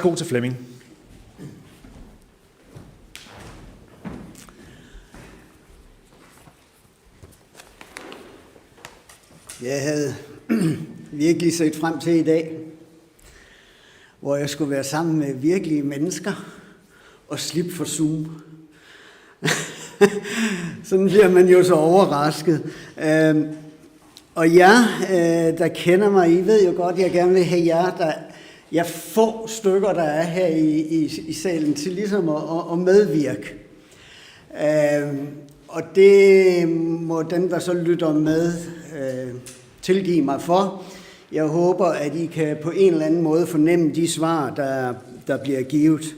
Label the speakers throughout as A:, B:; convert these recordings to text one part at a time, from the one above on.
A: værsgo til Flemming.
B: Jeg havde virkelig set frem til i dag, hvor jeg skulle være sammen med virkelige mennesker og slippe for Zoom. Sådan bliver man jo så overrasket. Og jer, der kender mig, I ved jo godt, jeg gerne vil have jer få stykker, der er her i salen, til ligesom at medvirke. Og det må dem, der så lytter med, tilgive mig for. Jeg håber, at I kan på en eller anden måde fornemme de svar, der bliver givet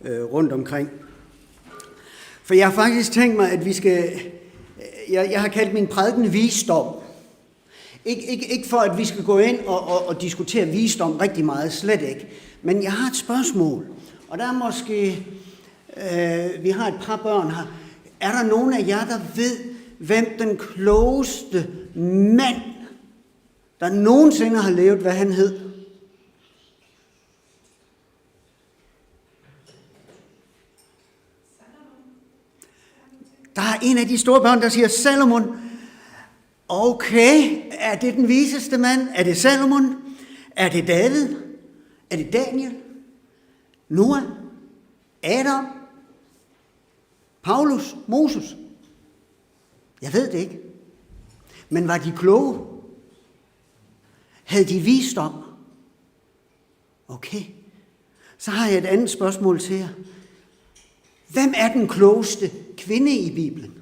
B: rundt omkring. For jeg har faktisk tænkt mig, at vi skal... Jeg har kaldt min prædiken visdom. Ikke for, at vi skal gå ind og diskutere visdom rigtig meget, slet ikke. Men jeg har et spørgsmål, og der er måske... vi har et par børn her. Er der nogen af jer, der ved, hvem den klogeste mand, der nogensinde har levet, hvad han hed? Der er en af de store børn, der siger Salomon. Okay, er det den viseste mand? Er det Salomon? Er det David? Er det Daniel? Noah? Adam? Paulus? Moses? Jeg ved det ikke. Men var de kloge? Havde de visdom? Okay. Så har jeg et andet spørgsmål til jer. Hvem er den klogeste kvinde i Bibelen?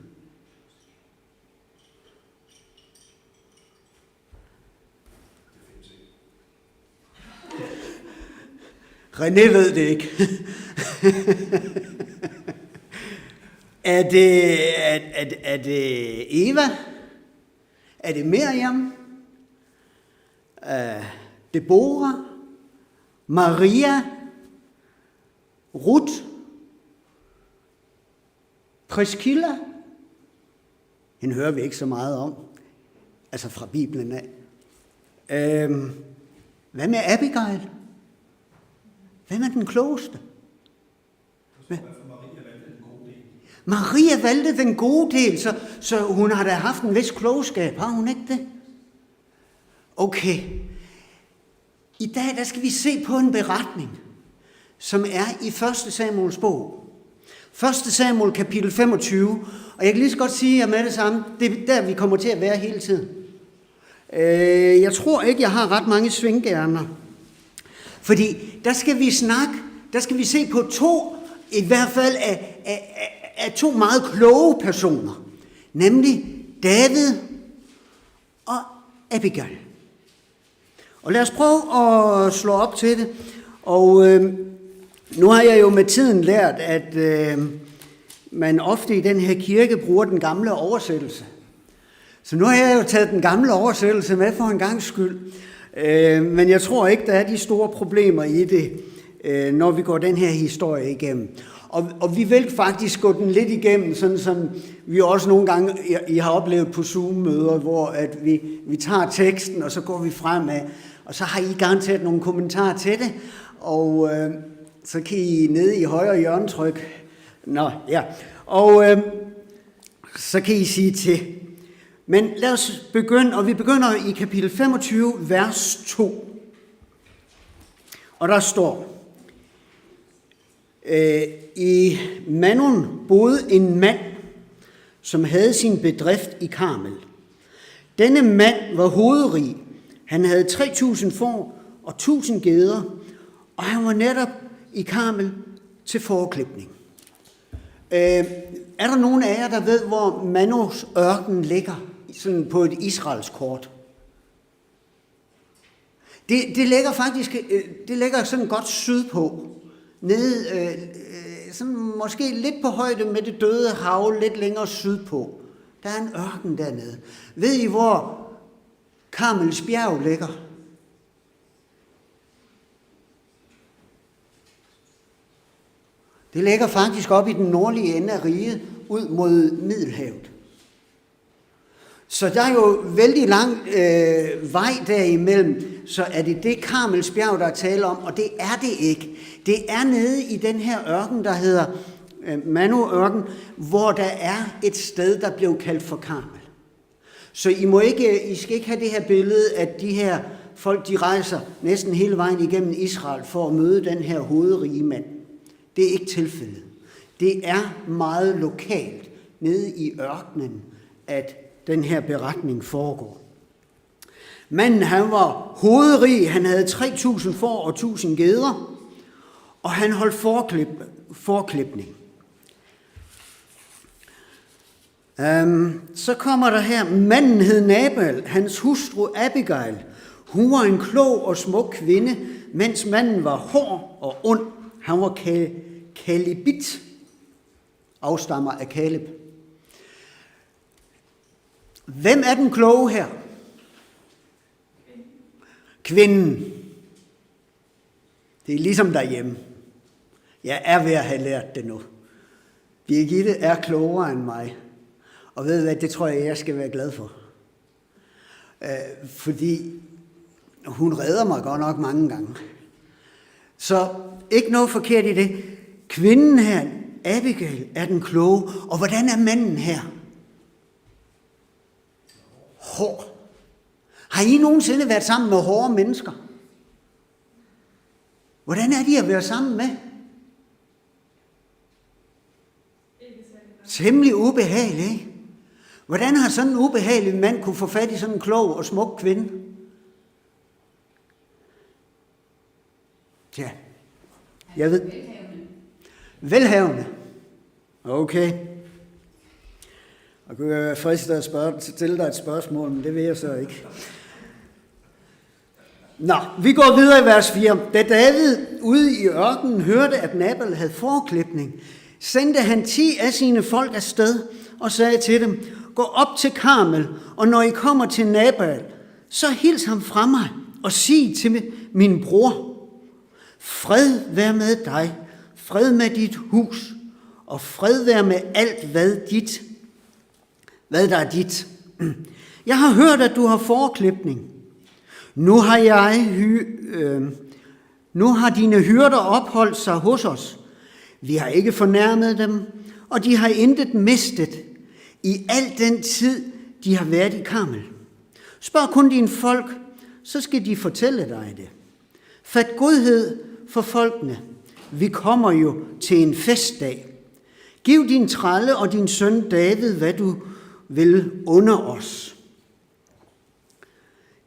B: René ved det ikke. Er det Eva? Er det Miriam? Deborah? Maria? Ruth? Priscilla? Hende hører vi ikke så meget om. Altså fra Bibelen af. Hvad med Abigail? Hvem er den klogeste? Maria valgte den gode del, så hun har da haft en vis klogskab, har hun ikke det? Okay. I dag der skal vi se på en beretning, som er i 1. Samuels bog. 1. Samuel kapitel 25, og jeg kan lige så godt sige jer med det samme, det er der, vi kommer til at være hele tiden. Jeg tror ikke, jeg har ret mange svinggærner, fordi der skal vi se på to, i hvert fald af to meget kloge personer, nemlig David og Abigail. Og lad os prøve at slå op til det. Og nu har jeg jo med tiden lært, at man ofte i den her kirke bruger den gamle oversættelse. Så nu har jeg jo taget den gamle oversættelse med for en gangs skyld. Men jeg tror ikke, der er de store problemer i det, når vi går den her historie igennem. Og vi vil faktisk gå den lidt igennem, sådan som vi også nogle gange I har oplevet på Zoom-møder, hvor at vi tager teksten, og så går vi fremad, og så har I garanteret nogle kommentarer til det, og så kan I nede i højre hjørnetryk, så kan I sige til. Men lad os begynde, og vi begynder i kapitel 25, vers 2. Og der står, i Manon boede en mand, som havde sin bedrift i Karmel. Denne mand var hovedrig. Han havde 3.000 får og 1.000 geder, og han var netop i Karmel til fåreklipning. Er der nogen af jer, der ved, hvor Manos ørken ligger, sådan på et Israels kort? Det ligger faktisk, sådan godt sydpå. Nede, sådan måske lidt på højde med det døde hav, lidt længere sydpå. Der er en ørken dernede. Ved I, hvor Karmels bjerg ligger? Det ligger faktisk op i den nordlige ende af riget, ud mod Middelhavet. Så der er jo vældig lang vej derimellem. så er det Karmels bjerg, der er tale om, og det er det ikke. Det er nede i den her ørken, der hedder Manu-ørken, hvor der er et sted, der blev kaldt for Karmel. Så I skal ikke have det her billede, at de her folk, de rejser næsten hele vejen igennem Israel for at møde den her hovedrige mand. Det er ikke tilfældet. Det er meget lokalt nede i ørkenen, at den her beretning foregår. Manden, han var hovedrig, han havde 3.000 får og 1.000 geder, og han holdt forklipning. Så kommer der her, manden hed Nabal, hans hustru Abigail. Hun var en klog og smuk kvinde, mens manden var hård og ond. Han var kalebit, afstammer af Kaleb. Hvem er den kloge her? Kvinden. Det er ligesom derhjemme. Jeg er ved at have lært det nu. Birgitte er klogere end mig. Og ved hvad, det tror jeg skal være glad for. Fordi hun redder mig godt nok mange gange. Så ikke noget forkert i det. Kvinden her, Abigail, er den kloge. Og hvordan er manden her? Hård. Har I nogensinde været sammen med hårde mennesker? Hvordan er de at være sammen med? Temmelig ubehagelig, ikke? Hvordan har sådan en ubehagelig mand kunne få fat i sådan en klog og smuk kvinde? Ja, jeg ved. Velhavende. Okay. Og kunne jeg være fristet at stille dig et spørgsmål, men det vil jeg så ikke. Nå, vi går videre i vers 4. Da David ude i ørkenen hørte, at Nabal havde forklipning, sendte han 10 af sine folk afsted og sagde til dem, gå op til Karmel, og når I kommer til Nabal, så hils ham fra mig og sig til min bror, fred være med dig, fred med dit hus, og fred være med alt, hvad der er dit. Jeg har hørt, at du har forklipning. Nu har dine hyrder opholdt sig hos os. Vi har ikke fornærmet dem, og de har intet mistet i al den tid, de har været i Karmel. Spørg kun dine folk, så skal de fortælle dig det. Fat godhed for folkene. Vi kommer jo til en festdag. Giv din trælle og din søn David, hvad du vil under os.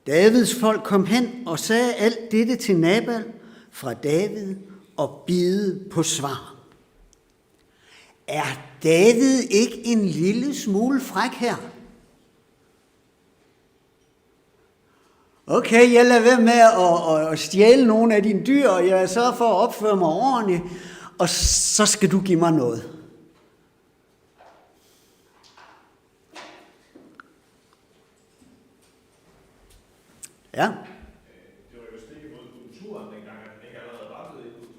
B: Davids folk kom hen og sagde alt dette til Nabal fra David og bidede på svar. Er David ikke en lille smule fræk her? Okay, jeg lader være med at stjæle nogle af dine dyr, og jeg sørger for at opføre mig ordentligt, og så skal du give mig noget. Ja.
A: Det var jo stik imod kulturen dengang, at den ikke allerede var blevet indbudt.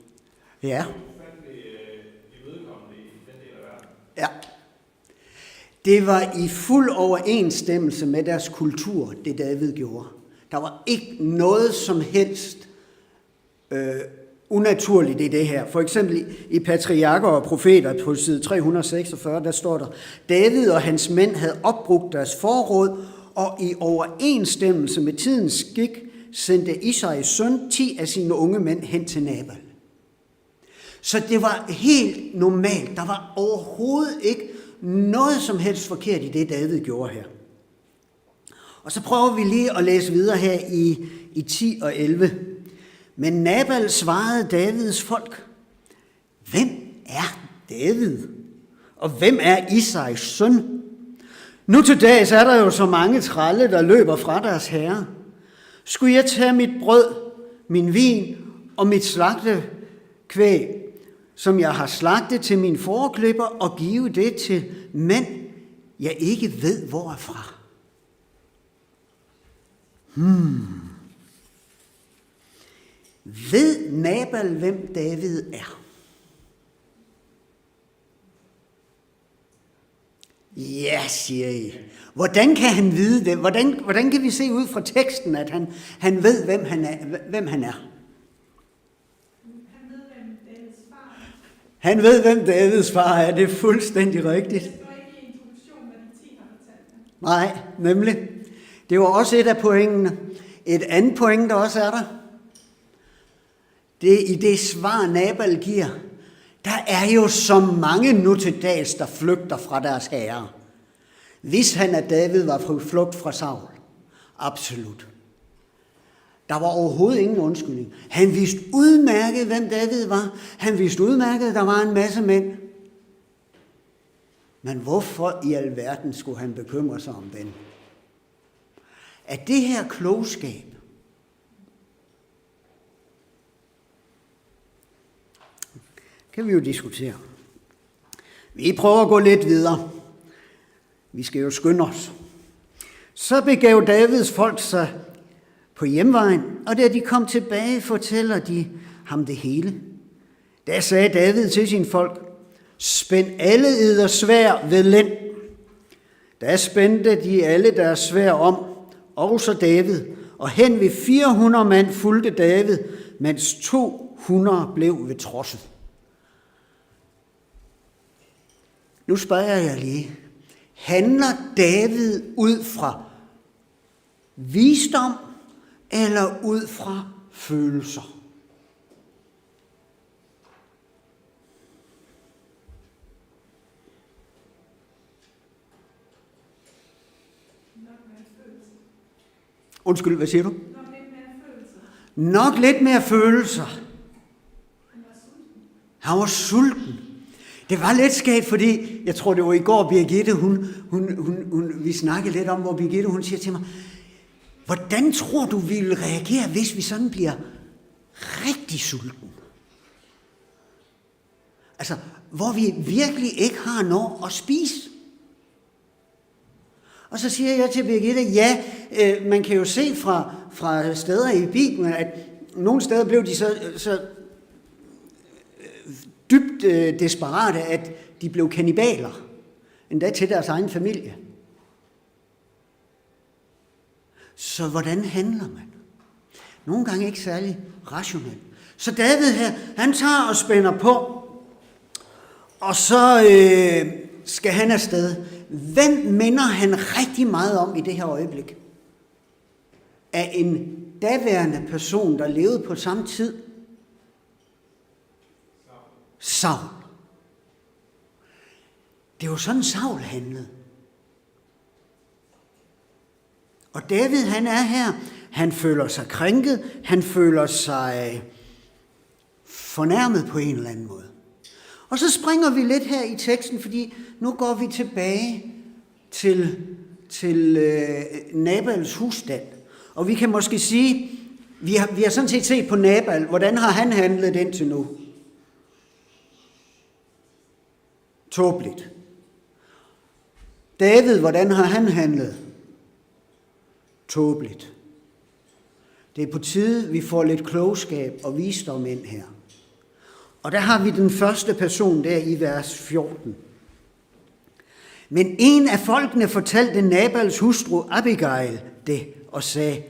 B: Ja.
A: Det var ufattelig imødekommende i den del af verden.
B: Ja. Det var i fuld overensstemmelse med deres kultur, det David gjorde. Der var ikke noget som helst unaturligt i det her. For eksempel i Patriarker og Profeter på side 346, der står der, David og hans mænd havde opbrugt deres forråd, og i overensstemmelse med tidens skik sendte Isais søn 10 af sine unge mænd hen til Nabal. Så det var helt normalt. Der var overhovedet ikke noget som helst forkert i det, David gjorde her. Og så prøver vi lige at læse videre her i 10 og 11. Men Nabal svarede Davids folk, hvem er David? Og hvem er Isais søn? Nu til dags er der jo så mange trælle, der løber fra deres herre. Skulle jeg tage mit brød, min vin og mit slagtekvæg, som jeg har slagtet til min forklipper, og give det til mænd, jeg ikke ved, hvor er fra? Ved Nabal, hvem David er? Ja, Hvad siger I? Hvordan kan han vide det? Hvordan kan vi se ud fra teksten, at han ved, hvem han er? Han ved, hvem Davids far er. Det er fuldstændig rigtigt. Nej, nemlig. Det var også et af pointene. Et andet point, der også er der, det i det svar, Nabal giver, der er jo så mange nu til dags, der flygter fra deres herre. Hvis han af David var på flugt fra Saul. Absolut. Der var overhovedet ingen undskyldning. Han vidste udmærket, hvem David var. Han vidste udmærket, at der var en masse mænd. Men hvorfor i alverden skulle han bekymre sig om den? Er det her klogskab? Kan vi jo diskutere. Vi prøver at gå lidt videre. Vi skal jo skynde os. Så begav Davids folk sig på hjemvejen, og da de kom tilbage, fortæller de ham det hele. Da sagde David til sine folk, spænd alle eder sværd ved lænd. Da spændte de alle deres sværd om, også David, og hen ved 400 mand fulgte David, mens 200 blev ved trodset. Nu spørger jeg lige, handler David ud fra visdom eller ud fra følelser? Undskyld, hvad siger du? Nok lidt mere følelser. Han var sulten. Det var lidt skægt, fordi jeg tror, det var i går, Birgitte, vi snakkede lidt om, hvor Birgitte, hun siger til mig, hvordan tror du, vi vil reagere, hvis vi sådan bliver rigtig sulten? Altså, hvor vi virkelig ikke har noget at spise. Og så siger jeg til Birgitte, ja, man kan jo se fra steder i Bibelen, at nogle steder blev de så dybt desperate, at de blev kannibaler, endda til deres egen familie. Så hvordan handler man? Nogle gange ikke særlig rationelt. Så David her, han tager og spænder på, og så skal han afsted. Hvem minder han rigtig meget om i det her øjeblik? Af en daværende person, der levede på samme tid? Saul. Det var sådan, Saul handlede. Og David, han er her. Han føler sig krænket. Han føler sig fornærmet på en eller anden måde. Og så springer vi lidt her i teksten, fordi nu går vi tilbage til Nabals husstand. Og vi kan måske sige, vi har sådan set set på Nabal. Hvordan har han handlet indtil nu? Tåbeligt. David, hvordan har han handlet? Tåbeligt. Det er på tide, vi får lidt klogskab og visdom ind her. Og der har vi den første person der i vers 14. Men en af folkene fortalte Nabals hustru Abigail det og sagde,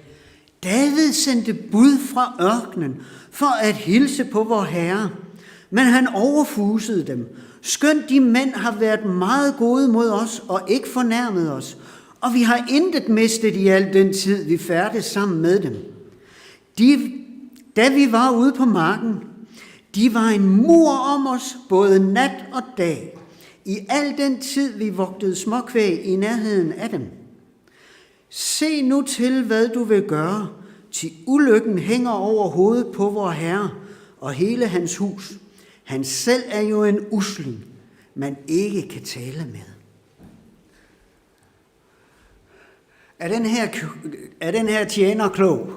B: David sendte bud fra ørkenen for at hilse på vor herre, men han overfusede dem. Skønt de mænd har været meget gode mod os og ikke fornærmet os, og vi har intet mistet i al den tid, vi færdes sammen med dem. Da vi var ude på marken, de var en mur om os, både nat og dag, i al den tid, vi vogtede småkvæg i nærheden af dem. Se nu til, hvad du vil gøre, til ulykken hænger over hovedet på vor herre og hele hans hus. Han selv er jo en usling, man ikke kan tale med. Er den her tjener klog?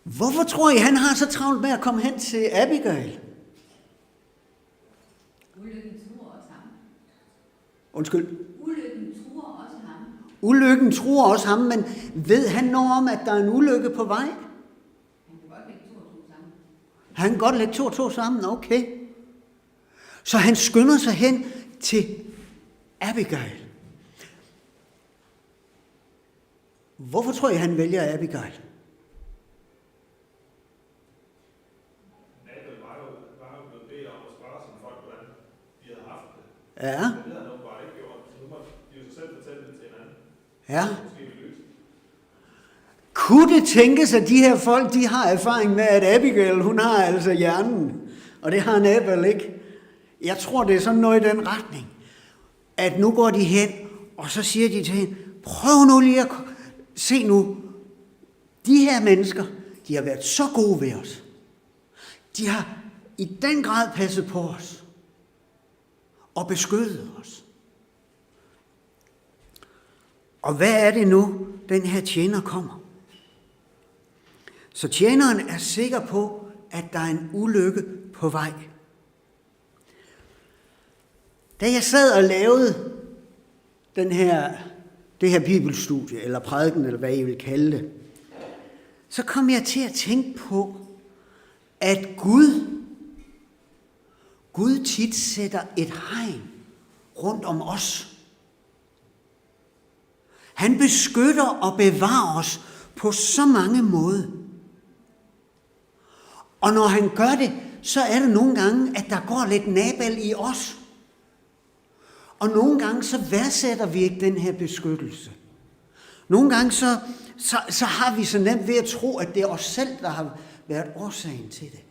B: Hvorfor tror I, han har så travlt med at komme hen til Abigail?
C: Ulykken truer også ham.
B: Undskyld?
C: Ulykken truer også ham.
B: Ulykken truer også ham, men ved han noget om, at der er en ulykke på vej?
C: Han kan godt lægge 2 og 2 sammen.
B: Han kan godt lægge 2 og 2 sammen, okay. Så han skynder sig hen til Abigail. Hvorfor tror I, han vælger Abigail?
A: Nabal var jo blevet bedt om at spørge sine folk, hvordan de havde haft det.
B: Ja.
A: Men det havde han bare ikke gjort. Så nu må de jo sig selv fortælle det til hinanden.
B: Ja.
A: Måske vi løse.
B: Kunne det tænkes, at de her folk, de har erfaring med, at Abigail, hun har altså hjernen, og det har Nabal ikke? Jeg tror, det er sådan noget i den retning, at nu går de hen, og så siger de til hende, prøv nu lige at se nu, de her mennesker, de har været så gode ved os. De har i den grad passet på os og beskyttet os. Og hvad er det nu, den her tjener kommer? Så tjeneren er sikker på, at der er en ulykke på vej. Da jeg sad og lavede det her bibelstudie, eller prædiken, eller hvad I vil kalde det, så kom jeg til at tænke på, at Gud tit sætter et hegn rundt om os. Han beskytter og bevarer os på så mange måder. Og når han gør det, så er det nogle gange, at der går lidt Nabal i os. Og nogle gange så værdsætter vi ikke den her beskyttelse. Nogle gange så har vi så nemt ved at tro, at det er os selv, der har været årsagen til det.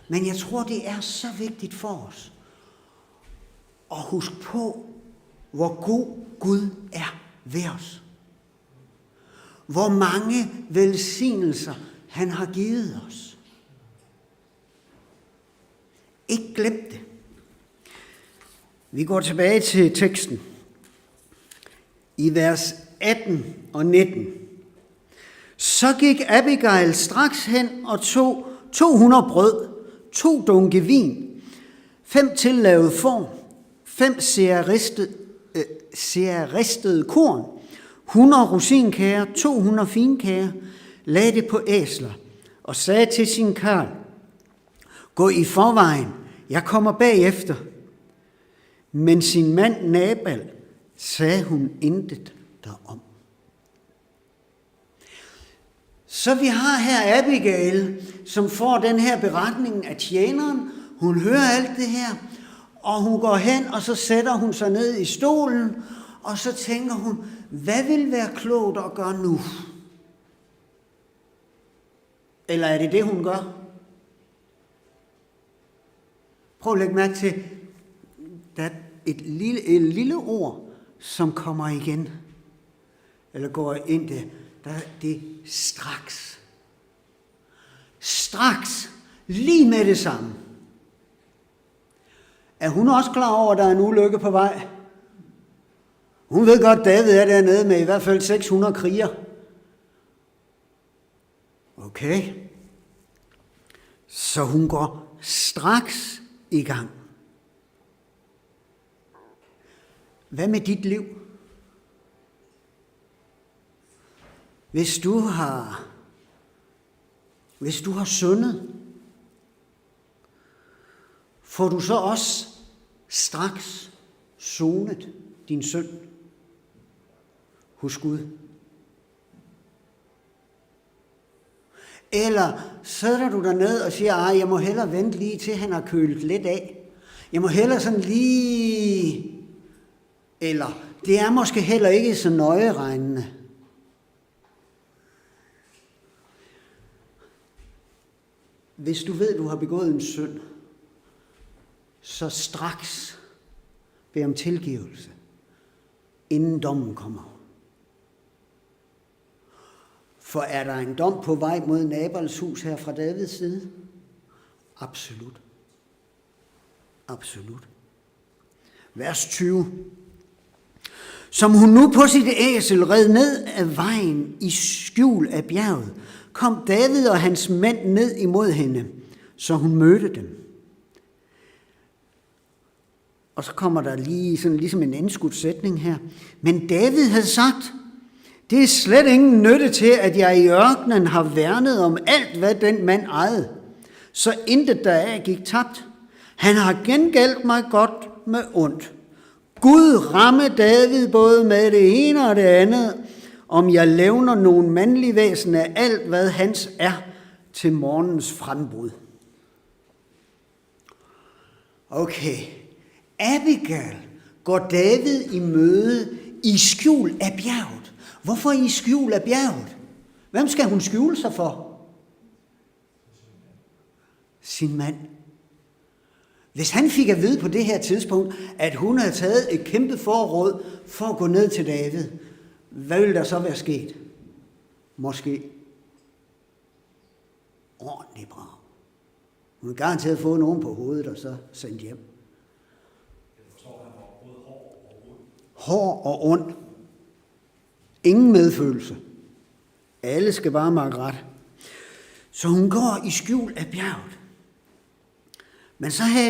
B: Men jeg tror, det er så vigtigt for os at huske på, hvor god Gud er ved os. Hvor mange velsignelser han har givet os. Ikke glem det. Vi går tilbage til teksten. I vers 18 og 19. Så gik Abigail straks hen og tog 200 brød, 2 dunke vin, 5 tillavede får, 5 ristede korn, 100 rosinkager, 200 finkager, lagde det på æsler og sagde til sin karl, gå i forvejen, jeg kommer bagefter. Men sin mand Nabal sagde hun intet derom. Så vi har her Abigail, som får den her beretning af tjeneren. Hun hører alt det her, og hun går hen, og så sætter hun sig ned i stolen, og så tænker hun, hvad vil være klogt at gøre nu? Eller er det det, hun gør? Prøv at lægge mærke til, der er et lille ord, som kommer igen, eller går ind der er det straks. Straks, lige med det samme. Er hun også klar over, at der er en ulykke på vej? Hun ved godt, David er dernede med i hvert fald 600 kriger. Okay. Så hun går straks i gang. Hvad med dit liv? Hvis du har syndet, får du så også straks sonet din synd hos Gud? Eller sætter du dig ned og siger, jeg må hellere vente lige til han har kølet lidt af. Jeg må hellere sådan lige... Eller det er måske heller ikke så nøje regnende. Hvis du ved, du har begået en synd, så straks bed om tilgivelse, inden dommen kommer. For er der en dom på vej mod Nabals hus her fra Davids side? Absolut. Absolut. Vers 20. Som hun nu på sit æsel red ned af vejen i skjul af bjerget, kom David og hans mænd ned imod hende, så hun mødte dem. Og så kommer der lige sådan ligesom en indskudt sætning her. Men David havde sagt, det er slet ingen nytte til, at jeg i ørkenen har værnet om alt, hvad den mand ejede. Så intet deraf gik tabt. Han har gengældt mig godt med ondt. Gud ramme David både med det ene og det andet, om jeg levner nogen mandlig væsen af alt, hvad hans er, til morgens frembrud. Okay, Abigail går David i møde i skjul af bjerget. Hvorfor i skjul af bjerget? Hvem skal hun skjule sig for? Sin mand. Hvis han fik at vide på det her tidspunkt, at hun havde taget et kæmpe forråd for at gå ned til David, hvad ville der så være sket? Måske ordentligt bra. Hun havde garanteret fået nogen på hovedet og så sendt hjem. Hård og ond. Ingen medfølelse. Alle skal bare makke ret. Så hun går i skjul af bjerget. Men så her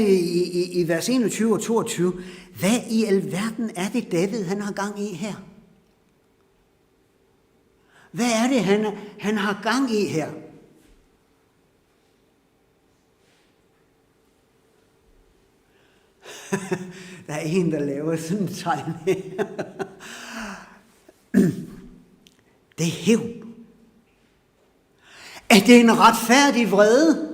B: i vers 21 og 22, hvad i alverden er det, David han har gang i her? Hvad er det, han har gang i her? Der er en, der laver sådan en tegn her. Det er hævn. Er det en retfærdig vrede?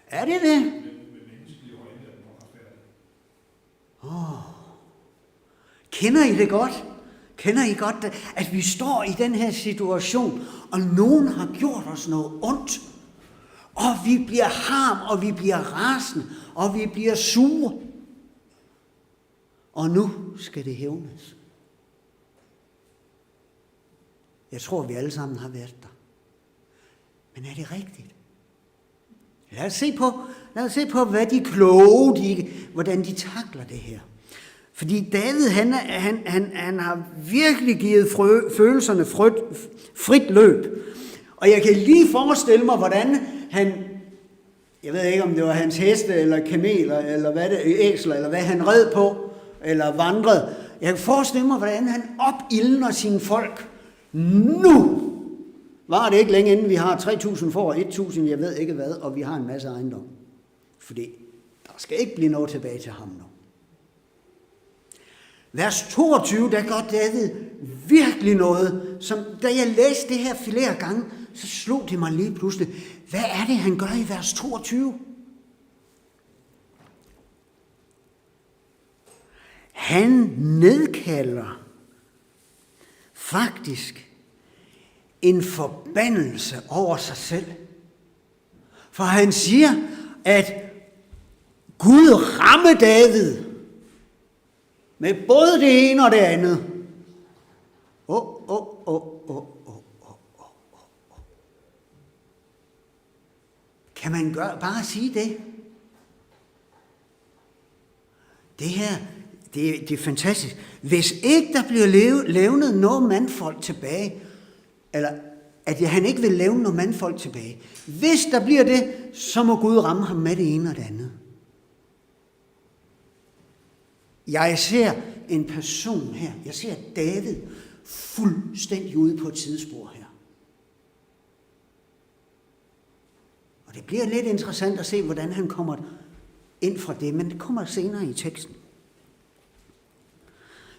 B: Er det det? Kender I det godt? Kender I godt, at vi står i den her situation, og nogen har gjort os noget ondt, og vi bliver harm, og vi bliver rasende, og vi bliver sure. Og nu skal det hævnes. Jeg tror, vi alle sammen har været der. Men er det rigtigt? Lad os se på hvad de kloge, hvordan de takler det her. Fordi David, han har virkelig givet følelserne frit løb. Og jeg kan lige forestille mig, hvordan han, jeg ved ikke om det var hans heste, eller kameler, eller hvad det, æsler, eller hvad han red på, eller vandrede. Jeg kan forestille mig, hvordan han opildner sine folk. Nu var det ikke længe inden vi har 3.000 får, 1.000, jeg ved ikke hvad, og vi har en masse ejendom. Fordi der skal ikke blive noget tilbage til ham nu. Vers 22, der gør David virkelig noget, som da jeg læste det her flere gange, så slog det mig lige pludselig. Hvad er det, han gør i vers 22? Han nedkalder faktisk en forbandelse over sig selv. For han siger, at Gud ramme David med både det ene og det andet. Kan man bare sige det? Det her, det er fantastisk. Hvis ikke der bliver levnet noget mandfolk tilbage, eller at han ikke vil levne noget mandfolk tilbage. Hvis der bliver det, så må Gud ramme ham med det ene og det andet. Jeg ser en person her. Jeg ser David fuldstændig ude på et sidespor her. Og det bliver lidt interessant at se, hvordan han kommer ind fra det, men det kommer senere i teksten.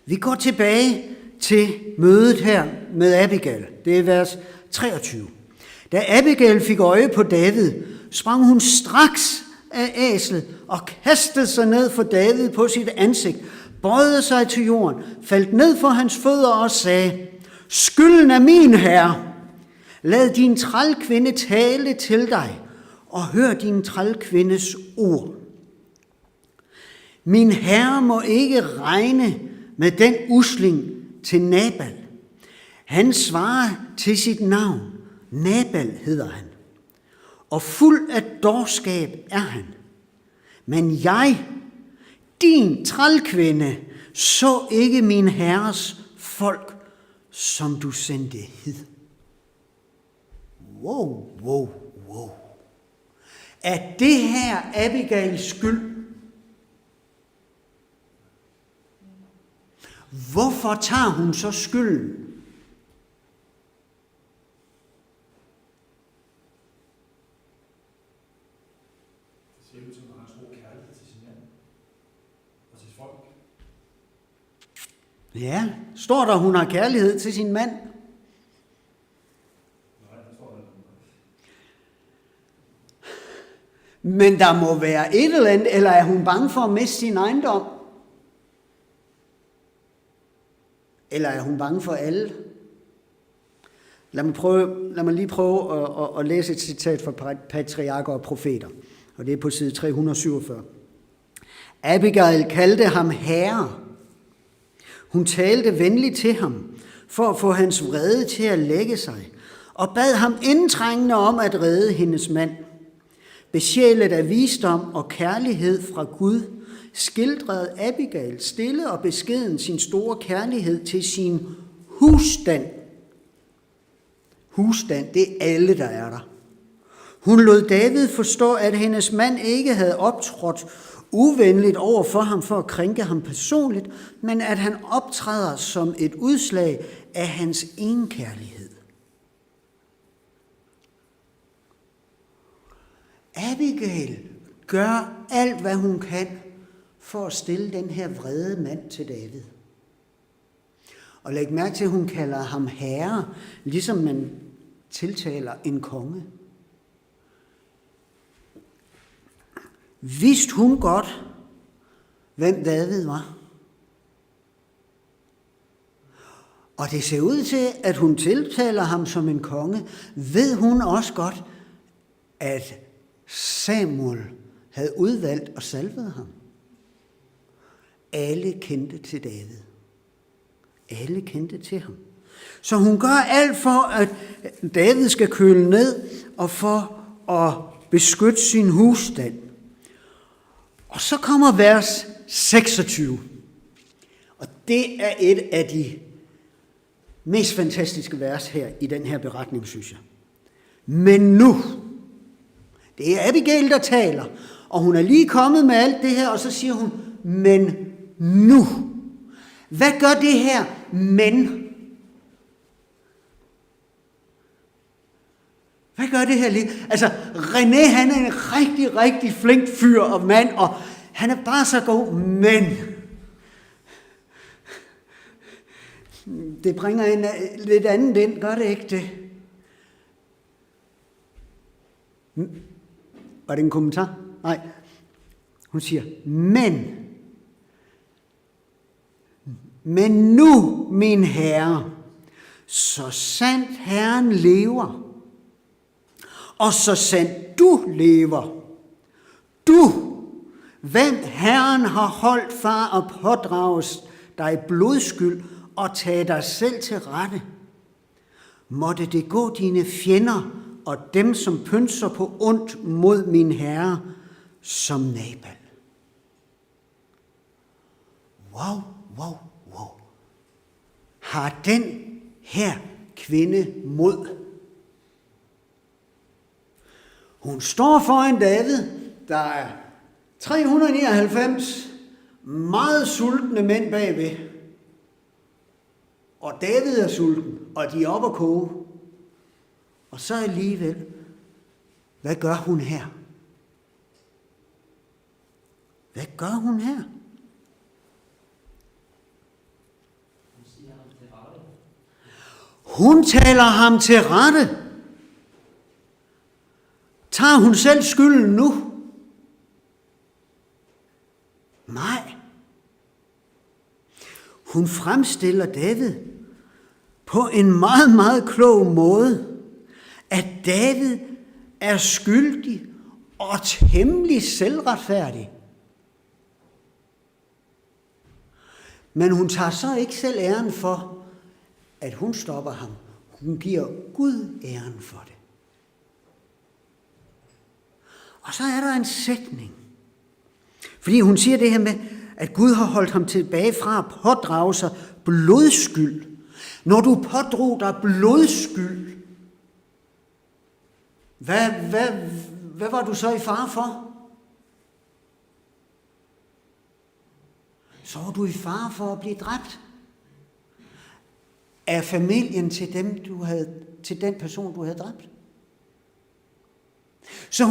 B: Vi går tilbage til mødet her med Abigail. Det er vers 23. Da Abigail fik øje på David, sprang hun straks af æslet og kastede sig ned for David på sit ansigt, bøjede sig til jorden, faldt ned for hans fødder og sagde, skylden er min herre. Lad din trælkvinde tale til dig, og hør din trælkvindes ord. Min herre må ikke regne med den usling til Nabal. Han svarer til sit navn. Nabal hedder han. Og fuld af dårskab er han. Men jeg, din trælkvinde, så ikke min herres folk, som du sendte hid. Wow. Er det her Abigails skyld? Hvorfor tager hun så skylden? Ja, står der, hun har kærlighed til sin mand?
A: Nej, det tror jeg ikke.
B: Men der må være et eller andet, eller er hun bange for at miste sin ejendom? Eller er hun bange for alle? Lad mig lige prøve at læse et citat fra Patriarker og Profeter, og det er på side 347. Abigail kaldte ham herre. Hun talte venligt til ham, for at få hans vrede til at lægge sig, og bad ham indtrængende om at redde hendes mand. Besjælet af visdom og kærlighed fra Gud, skildrede Abigail stille og beskeden sin store kærlighed til sin husstand. Husstand, det er alle, der er der. Hun lod David forstå, at hendes mand ikke havde optrådt uvenligt over for ham for at krænke ham personligt, men at han optræder som et udslag af hans egenkærlighed. Abigail gør alt, hvad hun kan for at stille den her vrede mand til David. Og læg mærke til, at hun kalder ham herre, ligesom man tiltaler en konge. Vidste hun godt, hvem David var? Og det ser ud til, at hun tiltaler ham som en konge. Ved hun også godt, at Samuel havde udvalgt og salvet ham? Alle kendte til David. Alle kendte til ham. Så hun gør alt for, at David skal køle ned og for at beskytte sin husstand. Og så kommer vers 26. Og det er et af de mest fantastiske vers her i den her beretning, synes jeg. Men nu, det er Abigail, der taler, og hun er lige kommet med alt det her, og så siger hun, men nu. Hvad gør det her men? Hvad gør det her lige? Altså, René, han er en rigtig, rigtig flink fyr og mand, og han er bare så god, men det bringer en lidt andet ind, gør det ikke det? Var det en kommentar? Nej. Hun siger, men nu, min herre, så sandt Herren lever, og så sandt du lever, du, hvem Herren har holdt for at pådrage dig blodskyld og tage dig selv til rette, måtte det gå dine fjender og dem, som pynser på ondt mod min herre, som Nabal. Wow. Har den her kvinde mod? Hun står foran David, der er 399 meget sultne mænd bagved. Og David er sulten, og de er oppe at koge. Og så alligevel, hvad gør hun her? Hvad gør hun her? Hun taler ham til rette. Tager hun selv skylden nu? Nej. Hun fremstiller David på en meget, meget klog måde, at David er skyldig og temmelig selvretfærdig. Men hun tager så ikke selv æren for, at hun stopper ham. Hun giver Gud æren for det. Og så er der en sætning. Fordi hun siger det her med, at Gud har holdt ham tilbage fra at pådrage sig blodskyld. Når du pådrog dig blodskyld, hvad var du så i fare for? Så var du i fare for at blive dræbt af familien til den person, du havde dræbt. Så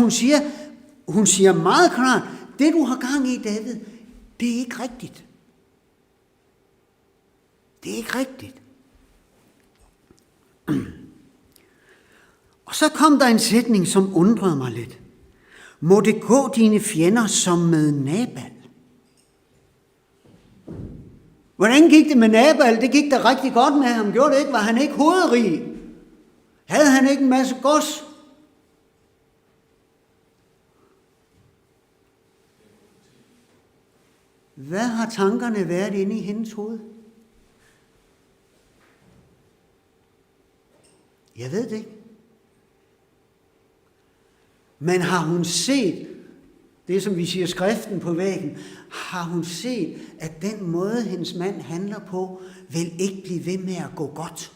B: hun siger meget klart, det du har gang i, David, det er ikke rigtigt. Det er ikke rigtigt. Og så kom der en sætning, som undrede mig lidt. Må det gå dine fjender som med Nabal? Hvordan gik det med Nabal? Det gik da rigtig godt med ham. Gjorde det ikke? Var han ikke hovedrig? Havde han ikke en masse gods? Hvad har tankerne været inde i hendes hoved? Jeg ved det ikke. Men har hun set, det som vi siger skriften på væggen, har hun set, at den måde, hendes mand handler på, vil ikke blive ved med at gå godt.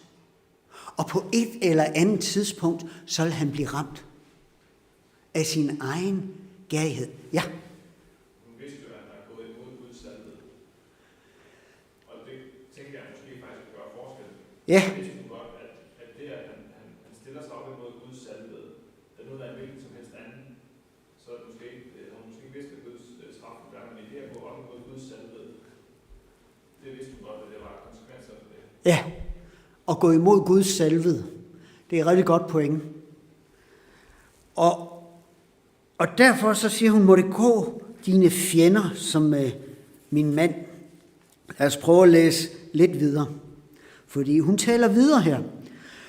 B: Og på et eller andet tidspunkt, så vil han blive ramt af sin egen gærighed. Ja.
A: Hun vidste jo, at han er gået imod Guds sandhed. Og det tænker jeg måske faktisk gør forskel.
B: Ja.
A: Det vidste hun godt, at det, at han stiller sig op imod Guds sandhed, der er noget, der er hvilken som helst anden, så er det måske, har hun måske ikke vidst, at Guds straf vil være, men i det at gå op imod Guds sandhed, det vidste hun godt, at det var konsekvenser for det.
B: Ja, og gå imod Guds salvede. Det er et rigtig godt point. Og derfor så siger hun, må det gå dine fjender som min mand. Lad os prøve at læse lidt videre. Fordi hun taler videre her.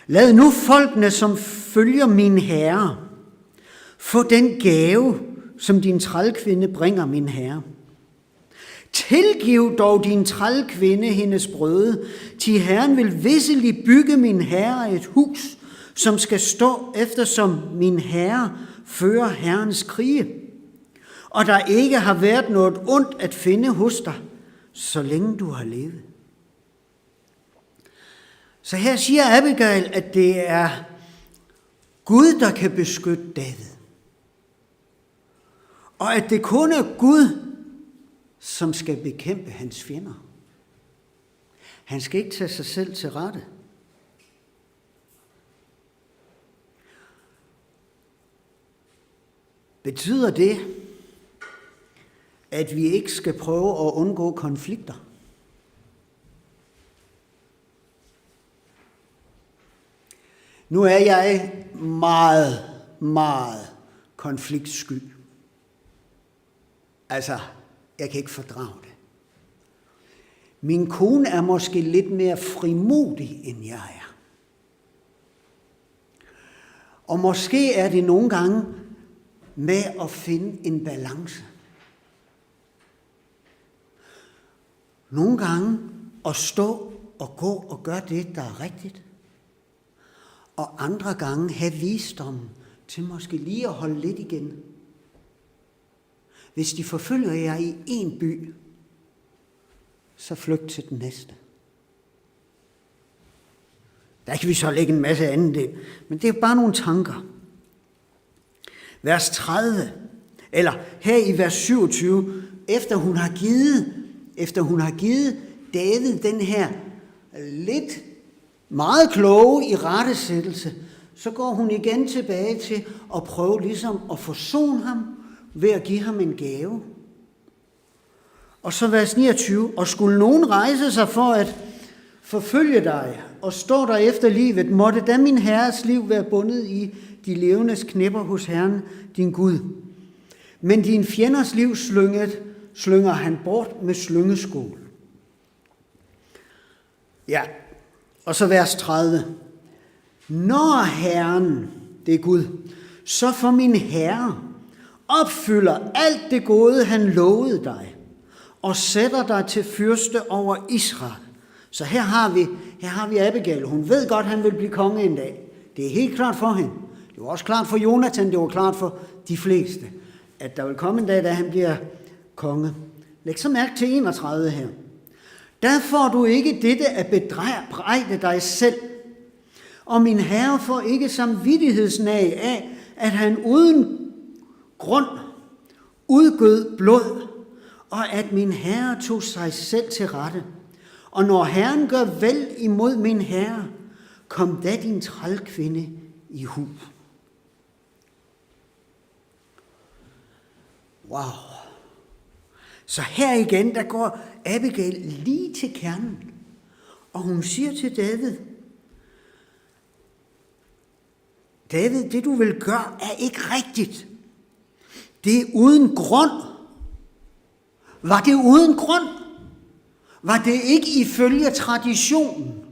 B: Lad nu folkene, som følger min herre, få den gave, som din trælkvinde bringer min herre. Tilgiv dog din trælkvinde hendes brøde, til Herren vil visselig bygge min herre et hus, som skal stå eftersom min herre fører Herrens krige. Og der ikke har været noget ondt at finde hos dig, så længe du har levet. Så her siger Abigail, at det er Gud, der kan beskytte David. Og at det kun er Gud, som skal bekæmpe hans fjender. Han skal ikke tage sig selv til rette. Betyder det, at vi ikke skal prøve at undgå konflikter? Nu er jeg meget, meget konfliktsky. Altså, jeg kan ikke fordrage det. Min kone er måske lidt mere frimodig, end jeg er. Og måske er det nogle gange med at finde en balance. Nogle gange at stå og gå og gøre det, der er rigtigt. Og andre gange have visdommen til måske lige at holde lidt igen. Hvis de forfølger jer i en by, så flygt til den næste. Der kan vi så lægge en masse andet ind, men det er bare nogle tanker. Vers 30, eller her i vers 27, efter hun har givet David den her lidt meget kloge i rettesættelse, så går hun igen tilbage til at prøve ligesom at forsone ham ved at give ham en gave. Og så vers 29, og skulle nogen rejse sig for at forfølge dig og stå der efter livet, måtte da min herres liv være bundet i de levendes knæpper hos Herren, din Gud. Men din fjenders liv slynger han bort med slyngeskål. Ja, og så vers 30. Når Herren, det er Gud, så for min Herre opfylder alt det gode, han lovede dig, og sætter dig til fyrste over Israel. Så her har vi Abigail. Hun ved godt, han vil blive konge en dag. Det er helt klart for hende. Det var også klart for Jonathan, det var klart for de fleste, at der vil komme en dag, da han bliver konge. Læg så mærke til 31 her. Der får du ikke dette at bebrejde dig selv, og min herre får ikke samvittighedsnag af, at han uden grund udgød blod, og at min herre tog sig selv til rette. Og når Herren gør vel imod min herre, kom da din trælkvinde i hu. Wow. Så her igen, der går Abigail lige til kernen Og hun siger til David, David, det du vil gøre, er ikke rigtigt. Det er uden grund. Var det uden grund? Var det ikke ifølge traditionen?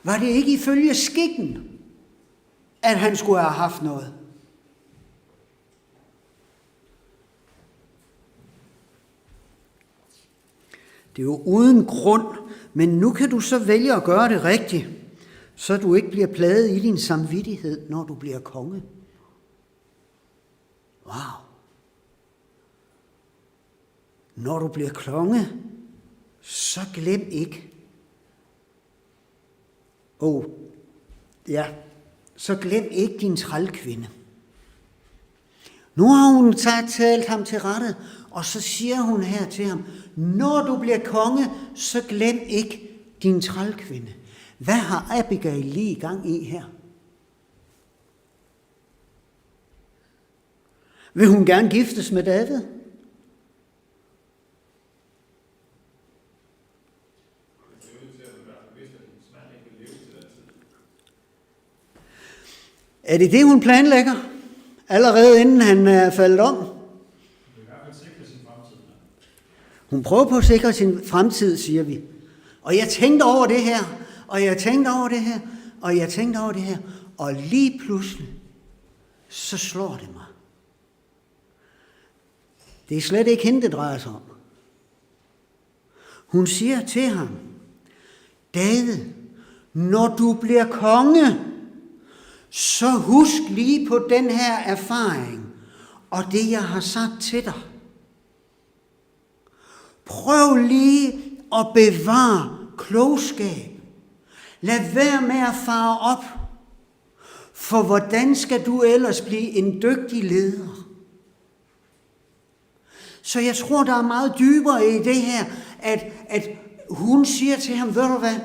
B: Var det ikke ifølge skikken, at han skulle have haft noget? Det er jo uden grund, men nu kan du så vælge at gøre det rigtigt, så du ikke bliver plaget i din samvittighed, når du bliver konge. Wow. Når du bliver konge, så glem ikke. Så glem ikke din trælkvinde. Nu har hun talt ham til rette, og så siger hun her til ham, når du bliver konge, så glem ikke din trælkvinde. Hvad har Abigail lige i gang i her? Vil hun gerne giftes med David? Er det det, hun planlægger? Allerede inden han er faldet om? Hun prøver på at sikre sin fremtid, siger vi. Og jeg tænkte over det her, og jeg tænkte over det her, og jeg tænkte over det her, og lige pludselig, så slår det mig. Det er slet ikke hende, det drejer sig om. Hun siger til ham, David, når du bliver konge, så husk lige på den her erfaring, og det jeg har sagt til dig. Prøv lige at bevare klogskab. Lad være med at fare op. For hvordan skal du ellers blive en dygtig leder? Så jeg tror, der er meget dybere i det her, at hun siger til ham, ved du hvad,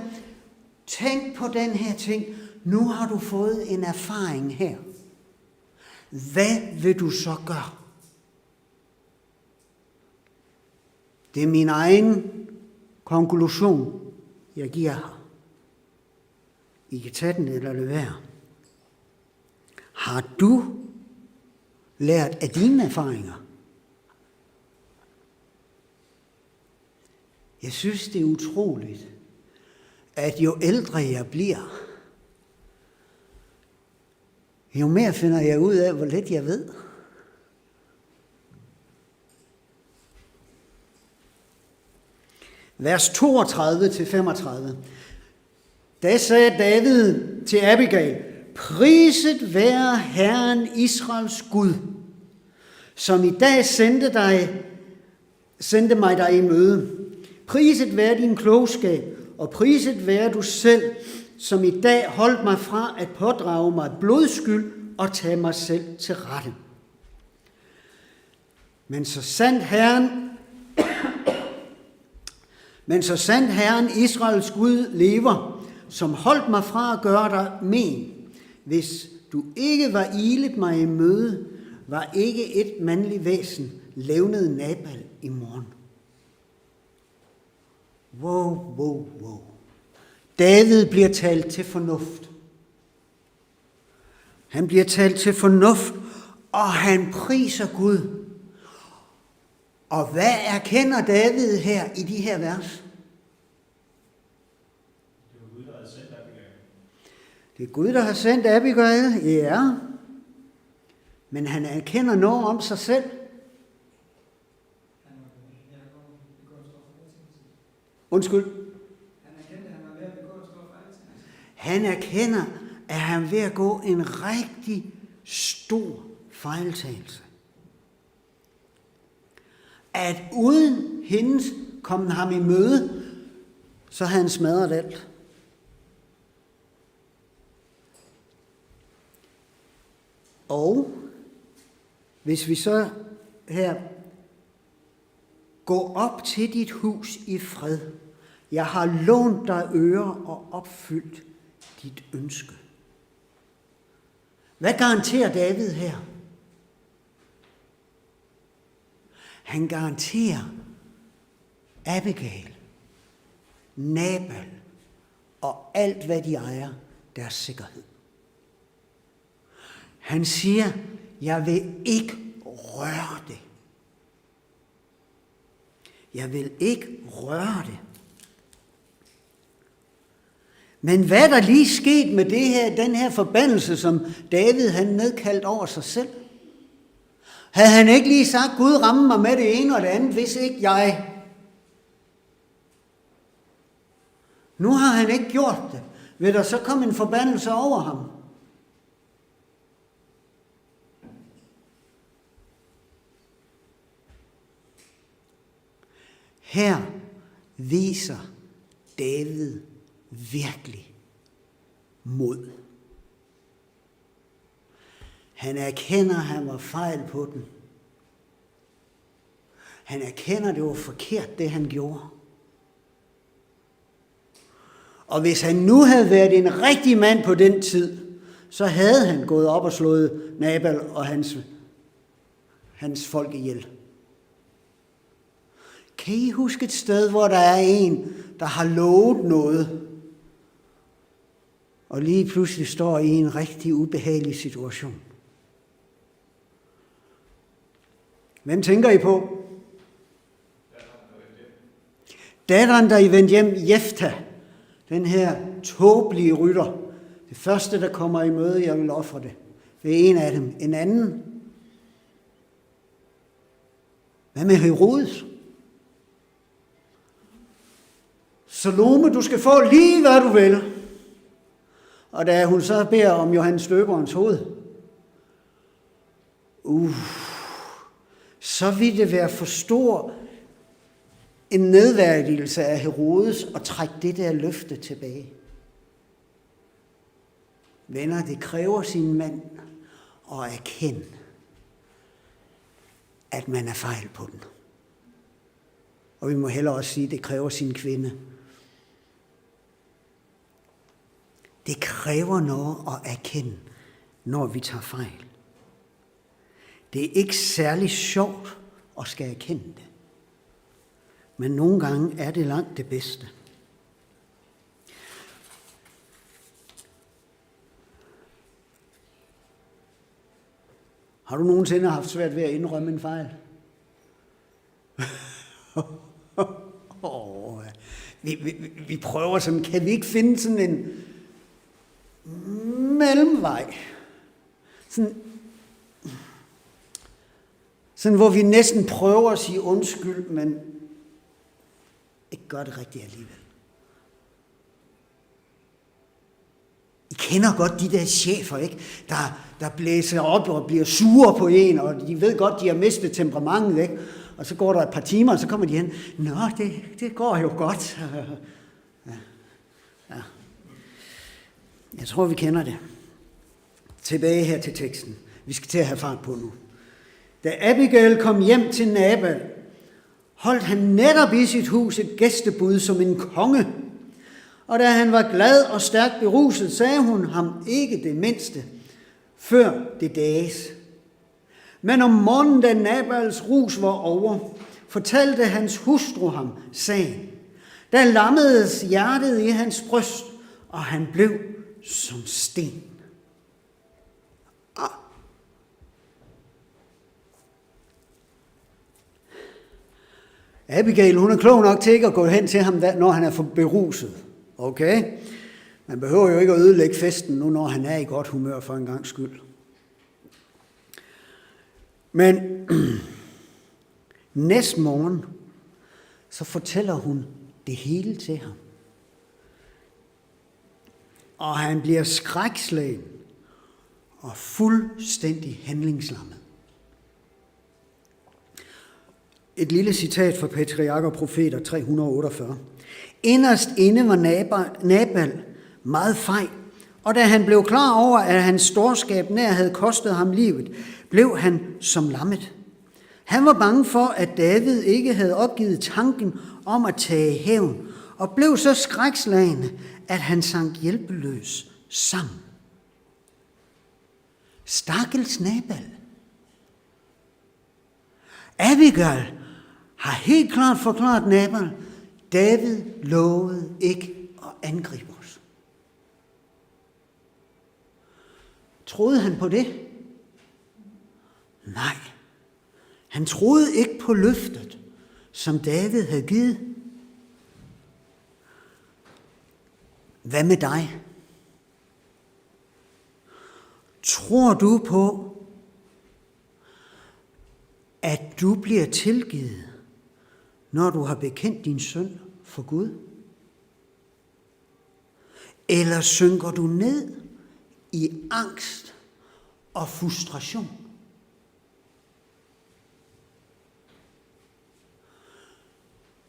B: tænk på den her ting. Nu har du fået en erfaring her. Hvad vil du så gøre? Det er min egen konklusion, jeg giver her. I kan tage den eller lade være. Har du lært af dine erfaringer? Jeg synes, det er utroligt, at jo ældre jeg bliver, jo mere finder jeg ud af, hvor lidt jeg ved. Vers 32-35. Da sagde David til Abigail, priset være Herren Israels Gud, som i dag sendte mig dig i møde. Priset være din klogskab, og priset være du selv, som i dag holdt mig fra at pådrage mig blodskyld og tage mig selv til rette. Men så sandt Herren Israels Gud lever, som holdt mig fra at gøre dig men. Hvis du ikke var ilet mig i møde, var ikke et mandligt væsen levnet Nabal i morgen. Wow. David bliver talt til fornuft. Han bliver talt til fornuft, og han priser Gud. Og hvad erkender David her i de her vers? Det er Gud, der har sendt Abigail, ja. Men han erkender noget om sig selv. Undskyld. Han erkender, at han er ved at gå en rigtig stor fejltagelse. At uden hendes kom ham i møde, så havde han smadret alt. Og hvis vi så her går op til dit hus i fred, jeg har lånt dig ører og opfyldt dit ønske. Hvad garanterer David her? Han garanterer Abigail, Nabal og alt, hvad de ejer, deres sikkerhed. Han siger, jeg vil ikke røre det. Jeg vil ikke røre det. Men hvad er der lige sket med den her forbandelse, som David han nedkaldt over sig selv? Havde han ikke lige sagt, Gud ramme mig med det ene og det andet, hvis ikke jeg? Nu har han ikke gjort det. Vil der så komme en forbandelse over ham? Her viser David virkelig mod. Han erkender, at han var fejl på den. Han erkender, at det var forkert, det han gjorde. Og hvis han nu havde været en rigtig mand på den tid, så havde han gået op og slået Nabal og hans folk ihjel. Kan I huske et sted, hvor der er en, der har lovet noget, og lige pludselig står i en rigtig ubehagelig situation? Hvem tænker I på? Datteren, der I vendte hjem, Jefta, den her tåbelige rytter. Det første, der kommer i møde, jeg vil ofre det. Det er en af dem. En anden. Hvad med Herodes? Salome, du skal få lige, hvad du vil. Og da hun så beder om Johannes Døberens hoved, så vil det være for stor en nedværdigelse af Herodes og trække det der løfte tilbage. Venner, det kræver sin mand at erkende, at man er fejl på den. Og vi må hellere også sige, at det kræver sin kvinde. Det kræver noget at erkende, når vi tager fejl. Det er ikke særlig sjovt at skal erkende det. Men nogle gange er det langt det bedste. Har du nogensinde haft svært ved at indrømme en fejl? Vi prøver sådan, kan vi ikke finde sådan en mellemvej? Sådan hvor vi næsten prøver at sige undskyld, men ikke gør det rigtigt alligevel. I kender godt de der chefer, ikke? Der blæser op og bliver sure på en, og de ved godt, de har mistet temperamentet, ikke? Og så går der et par timer, og så kommer de hen. Nå, det går jo godt. Ja. Jeg tror, vi kender det. Tilbage her til teksten. Vi skal til at have fart på nu. Da Abigail kom hjem til Nabal, holdt han netop i sit hus et gæstebud som en konge. Og da han var glad og stærkt beruset, sagde hun ham ikke det mindste, før det dages. Men om morgenen, da Nabals rus var over, fortalte hans hustru ham sagen. Da lammedes hjertet i hans bryst, og han blev som sten. Abigail, hun er klog nok til ikke at gå hen til ham, når han er for beruset. Okay? Man behøver jo ikke at ødelægge festen nu, når han er i godt humør for en gangs skyld. Men næste morgen, så fortæller hun det hele til ham. Og han bliver skrækslagen og fuldstændig handlingslammet. Et lille citat fra Patriarker og Profeter 348. Inderst inde var Nabal meget fej, og da han blev klar over, at hans storskab nær havde kostet ham livet, blev han som lammet. Han var bange for, at David ikke havde opgivet tanken om at tage hævn, og blev så skrækslagen, at han sank hjælpeløs sammen. Stakkels Nabal. Abigail har helt klart forklaret Nabal, David lovede ikke at angribe os. Troede han på det? Nej. Han troede ikke på løftet, som David havde givet. Hvad med dig? Tror du på, at du bliver tilgivet, når du har bekendt din synd for Gud? Eller synker du ned i angst og frustration?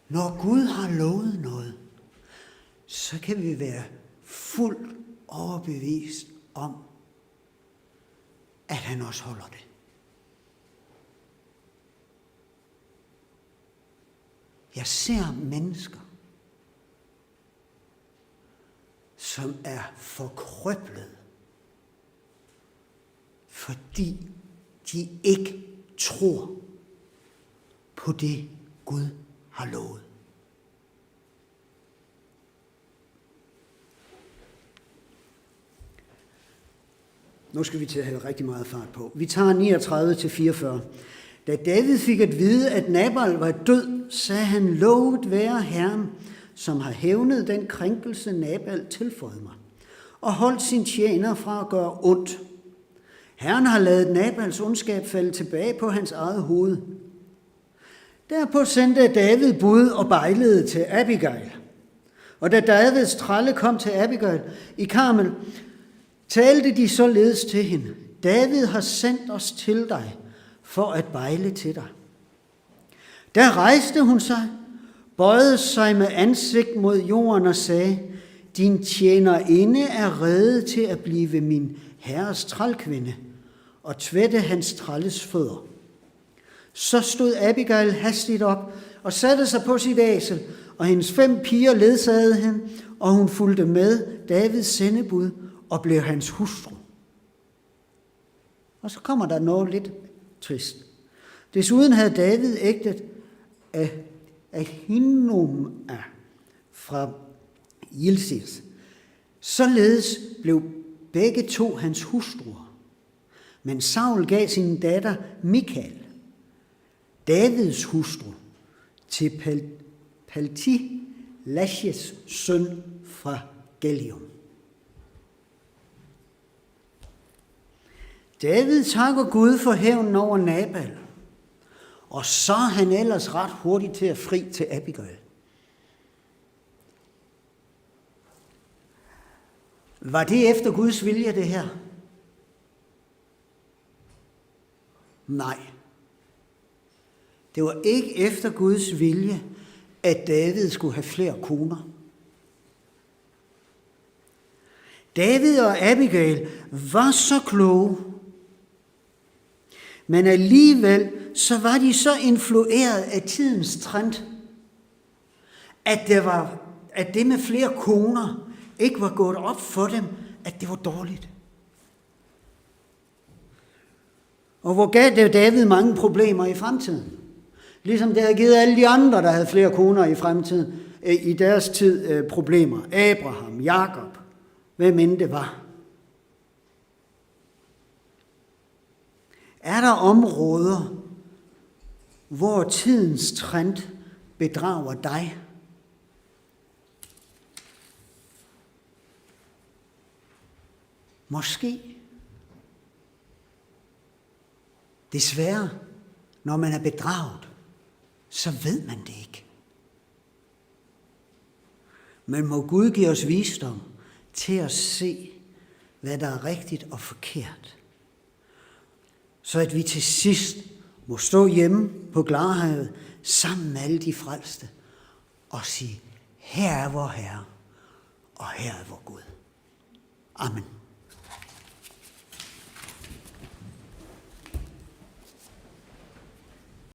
B: Når Gud har lovet noget, så kan vi være fuldt overbevist om, at han også holder det. Jeg ser mennesker, som er forkrøblede, fordi de ikke tror på det, Gud har lovet. Nu skal vi til at have rigtig meget fart på. Vi tager 39-44. Da David fik at vide, at Nabal var død, sagde han, lovet være Herren, som har hævnet den krænkelse, Nabal tilføjede mig, og holdt sin tjener fra at gøre ondt. Herren har ladet Nabals ondskab falde tilbage på hans eget hoved. Derpå sendte David bud og bejlede til Abigail. Og da Davids trælle kom til Abigail i Karmel, talte de således til hende, David har sendt os til dig, for at bejle til dig. Der rejste hun sig, bøjede sig med ansigt mod jorden og sagde, din tjenerinde er rede til at blive min herres trælkvinde, og tvætte hans trælles fødder. Så stod Abigail hastigt op og satte sig på sit æsel, og hendes 5 piger ledsagede hende, og hun fulgte med Davids sendebud og blev hans hustru. Og så kommer der noget lidt trist. Desuden havde David ægtet Ahinoam fra Jilsis. Således blev begge to hans hustruer. Men Saul gav sin datter Michal, Davids hustru, til Palti-Lashes søn fra Galium. David takker Gud for hævnen over Nabal, og så er han ellers ret hurtigt til at fri til Abigail. Var det efter Guds vilje, det her? Nej. Det var ikke efter Guds vilje, at David skulle have flere koner. David og Abigail var så kloge, men alligevel så var de så influeret af tidens trend, at det med flere koner ikke var gået op for dem, at det var dårligt. Og hvor gav det David mange problemer i fremtiden? Ligesom det havde givet alle de andre, der havde flere koner i fremtiden, i deres tid problemer. Abraham, Jakob, hvem end det var. Er der områder, hvor tidens trend bedrager dig? Måske. Desværre, når man er bedraget, så ved man det ikke. Men må Gud give os visdom til at se, hvad der er rigtigt og forkert. Så at vi til sidst må stå hjemme på Glarhavet sammen med alle de frelste og sige, her er vor Herre, og her er vor Gud. Amen.